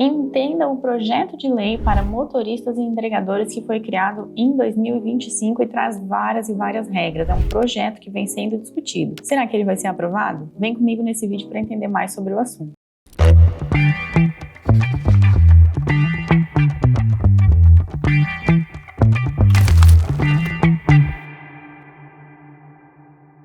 Entenda o projeto de lei para motoristas e entregadores que foi criado em 2025 e traz várias e várias regras. É um projeto que vem sendo discutido. Será que ele vai ser aprovado? Vem comigo nesse vídeo para entender mais sobre o assunto.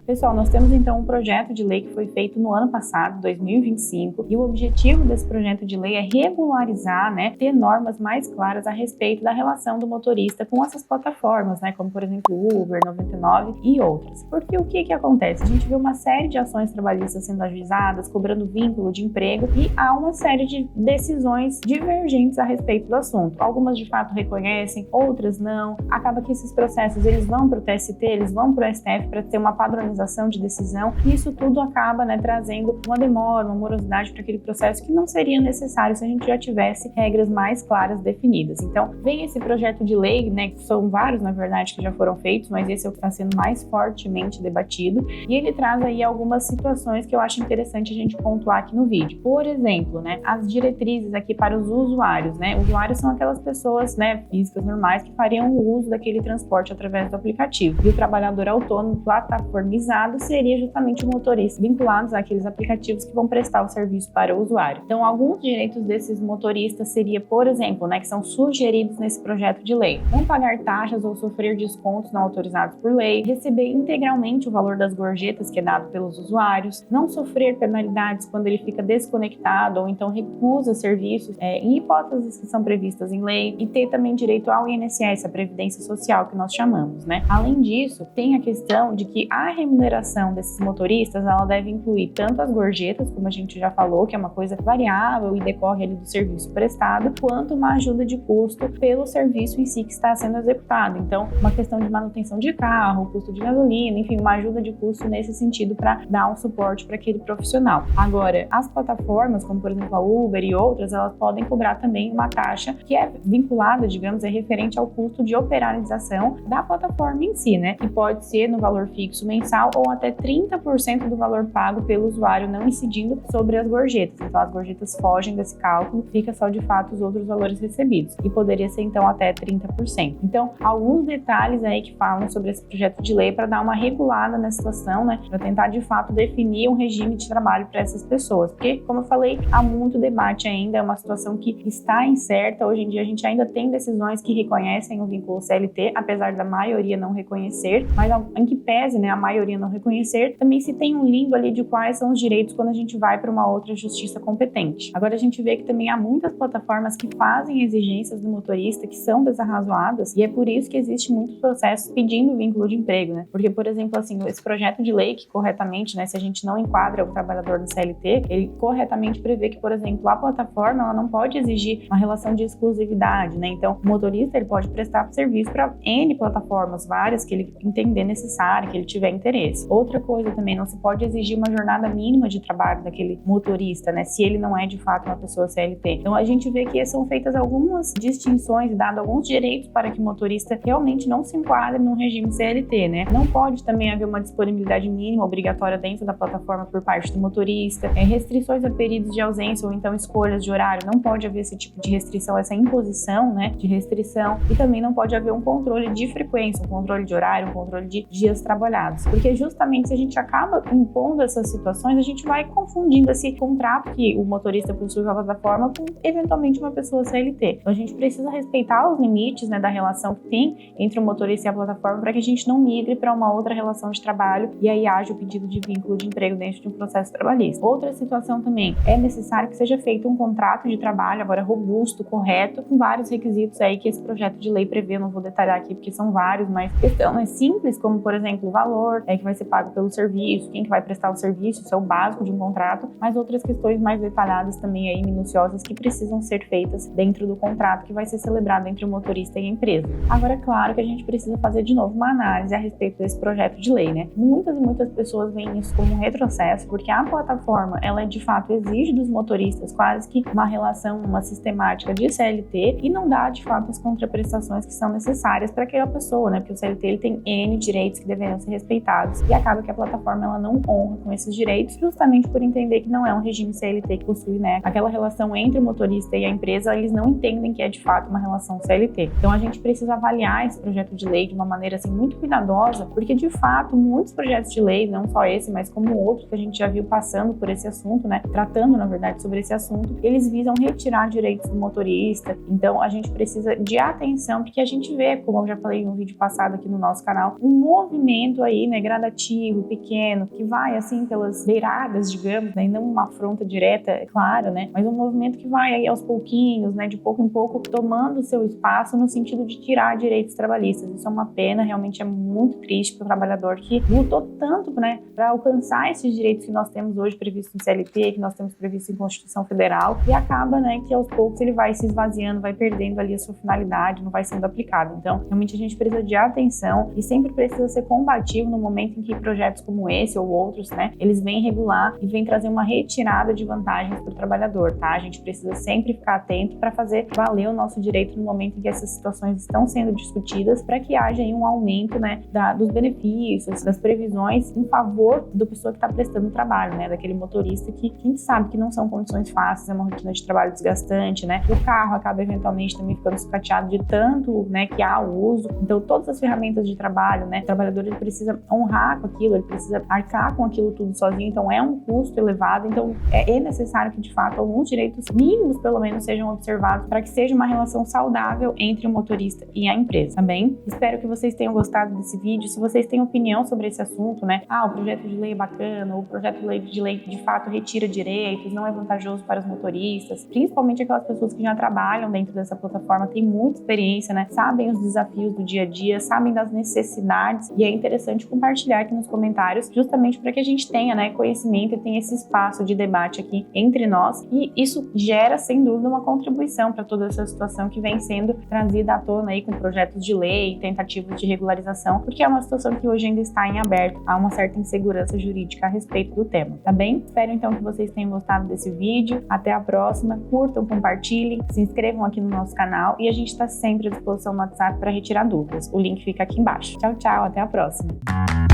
Pessoal, nós temos então um projeto de lei que foi feito no ano passado, 2025, e o objetivo desse projeto de lei é regularizar, ter normas mais claras a respeito da relação do motorista com essas plataformas, como por exemplo Uber, 99 e outras. Porque o que acontece? A gente vê uma série de ações trabalhistas sendo ajuizadas, cobrando vínculo de emprego, e há uma série de decisões divergentes a respeito do assunto. Algumas de fato reconhecem, outras não. Acaba que esses processos eles vão para o TST, eles vão para o STF para ter uma padronização de decisão, e isso tudo acaba trazendo uma demora, uma morosidade para aquele processo que não seria necessário se a gente já tivesse regras mais claras definidas. Então, vem esse projeto de lei, que são vários, na verdade, que já foram feitos, mas esse é o que está sendo mais fortemente debatido, e ele traz aí algumas situações que eu acho interessante a gente pontuar aqui no vídeo. Por exemplo, as diretrizes aqui para os usuários, Usuários são aquelas pessoas, físicas normais que fariam o uso daquele transporte através do aplicativo. E o trabalhador autônomo plataformizado seria justamente o motorista, vinculados àqueles aplicativos que vão prestar o serviço para o usuário. Então, alguns direitos desses motoristas seria, por exemplo, que são sugeridos nesse projeto de lei: não pagar taxas ou sofrer descontos não autorizados por lei, receber integralmente o valor das gorjetas que é dado pelos usuários, não sofrer penalidades quando ele fica desconectado ou então recusa serviços em hipóteses que são previstas em lei, e ter também direito ao INSS, a Previdência Social que nós chamamos, Além disso, tem a questão de que a remuneração desses motoristas, ela deve incluir tanto as gorjetas, como a gente já falou, que é uma coisa variável e decorre ali do serviço prestado, quanto uma ajuda de custo pelo serviço em si que está sendo executado. Então, uma questão de manutenção de carro, custo de gasolina, enfim, uma ajuda de custo nesse sentido para dar um suporte para aquele profissional. Agora, as plataformas, como por exemplo a Uber e outras, elas podem cobrar também uma taxa que é vinculada, digamos, é referente ao custo de operalização da plataforma em si, que pode ser no valor fixo mensal ou até 30% do valor pago pelo usuário, não incidindo sobre as gorjetas. Então, as gorjetas fogem desse cálculo, fica só de fato os outros valores recebidos, e poderia ser então até 30%. Então, alguns detalhes aí que falam sobre esse projeto de lei para dar uma regulada na situação, para tentar de fato definir um regime de trabalho para essas pessoas, porque, como eu falei, há muito debate ainda, é uma situação que está incerta. Hoje em dia a gente ainda tem decisões que reconhecem o vínculo CLT, apesar da maioria não reconhecer, mas em que pese, a maioria não reconhecer, também se tem um limbo ali de quais são os direitos quando a gente vai para uma outra justiça competente. Agora a gente vê que também há muitas plataformas que fazem exigências do motorista que são desarrazoadas, e é por isso que existe muitos processos pedindo vínculo de emprego, Porque, por exemplo, esse projeto de lei que corretamente, se a gente não enquadra o trabalhador no CLT, ele corretamente prevê que, por exemplo, a plataforma ela não pode exigir uma relação de exclusividade, Então, o motorista ele pode prestar serviço para N plataformas, várias que ele entender necessário, que ele tiver interesse. Outra coisa também, não se pode exigir uma jornada mínima de trabalho daquele motorista, se ele não é de fato uma pessoa CLT. Então a gente vê que são feitas algumas distinções e dado alguns direitos para que o motorista realmente não se enquadre num regime CLT, Não pode também haver uma disponibilidade mínima obrigatória dentro da plataforma por parte do motorista, restrições a períodos de ausência ou então escolhas de horário, não pode haver esse tipo de restrição, essa imposição, de restrição, e também não pode haver um controle de frequência, um controle de horário, um controle de dias trabalhados, porque justamente se a gente acaba impondo essas situações, a gente vai confundindo esse contrato que o motorista possui com a plataforma com, eventualmente, uma pessoa CLT. Então, a gente precisa respeitar os limites, da relação que tem entre o motorista e a plataforma para que a gente não migre para uma outra relação de trabalho e aí haja o pedido de vínculo de emprego dentro de um processo trabalhista. Outra situação também, é necessário que seja feito um contrato de trabalho, agora robusto, correto, com vários requisitos aí que esse projeto de lei prevê. Eu não vou detalhar aqui porque são vários, mas a questão é simples, como, por exemplo, o valor que vai ser pago pelo serviço, quem que vai prestar o serviço, isso é o básico de um contrato, mas outras questões mais detalhadas também aí, minuciosas, que precisam ser feitas dentro do contrato que vai ser celebrado entre o motorista e a empresa. Agora, é claro que a gente precisa fazer de novo uma análise a respeito desse projeto de lei, Muitas e muitas pessoas veem isso como um retrocesso, porque a plataforma, ela de fato exige dos motoristas quase que uma relação, uma sistemática de CLT, e não dá de fato as contraprestações que são necessárias para aquela pessoa, Porque o CLT ele tem N direitos que deveriam ser respeitados dados e acaba que a plataforma ela não honra com esses direitos, justamente por entender que não é um regime CLT que possui, né, aquela relação entre o motorista e a empresa, eles não entendem que é de fato uma relação CLT. Então a gente precisa avaliar esse projeto de lei de uma maneira assim muito cuidadosa, porque de fato muitos projetos de lei, não só esse, mas como outros que a gente já viu passando por esse assunto, né, tratando na verdade sobre esse assunto, eles visam retirar direitos do motorista. Então a gente precisa de atenção, porque a gente vê, como eu já falei no vídeo passado aqui no nosso canal, um movimento aí, né, gradativo, pequeno, que vai assim pelas beiradas, digamos, né, e não uma afronta direta, é claro, né, mas um movimento que vai aí aos pouquinhos, né, de pouco em pouco, tomando seu espaço no sentido de tirar direitos trabalhistas. Isso é uma pena, realmente é muito triste para o trabalhador que lutou tanto, né, para alcançar esses direitos que nós temos hoje previstos em CLT, que nós temos previsto em Constituição Federal, e acaba, né, que aos poucos ele vai se esvaziando, vai perdendo ali a sua finalidade, não vai sendo aplicado. Então, realmente a gente precisa de atenção e sempre precisa ser combativo no momento em que projetos como esse ou outros, né, eles vêm regular e vêm trazer uma retirada de vantagens para o trabalhador, tá? A gente precisa sempre ficar atento para fazer valer o nosso direito no momento em que essas situações estão sendo discutidas, para que haja aí um aumento, né, dos benefícios, das previsões em favor da pessoa que está prestando o trabalho, né, daquele motorista que a gente sabe que não são condições fáceis, é uma rotina de trabalho desgastante, né, o carro acaba eventualmente também ficando sucateado de tanto, né, que há o uso. Então todas as ferramentas de trabalho, né, o trabalhador ele precisa honrar com aquilo, ele precisa arcar com aquilo tudo sozinho, então é um custo elevado, então é necessário que de fato alguns direitos mínimos pelo menos sejam observados para que seja uma relação saudável entre o motorista e a empresa, tá bem? Espero que vocês tenham gostado desse vídeo. Se vocês têm opinião sobre esse assunto, né, o projeto de lei é bacana, ou o projeto de lei de fato retira direitos, não é vantajoso para os motoristas, principalmente aquelas pessoas que já trabalham dentro dessa plataforma, têm muita experiência, né, sabem os desafios do dia a dia, sabem das necessidades, e é interessante compartilhar aqui nos comentários, justamente para que a gente tenha, né, conhecimento e tenha esse espaço de debate aqui entre nós, e isso gera, sem dúvida, uma contribuição para toda essa situação que vem sendo trazida à tona aí com projetos de lei, tentativas de regularização, porque é uma situação que hoje ainda está em aberto, há uma certa insegurança jurídica a respeito do tema, tá bem? Espero então que vocês tenham gostado desse vídeo, até a próxima, curtam, compartilhem, se inscrevam aqui no nosso canal e a gente está sempre à disposição no WhatsApp para retirar dúvidas, o link fica aqui embaixo. Tchau, tchau, até a próxima!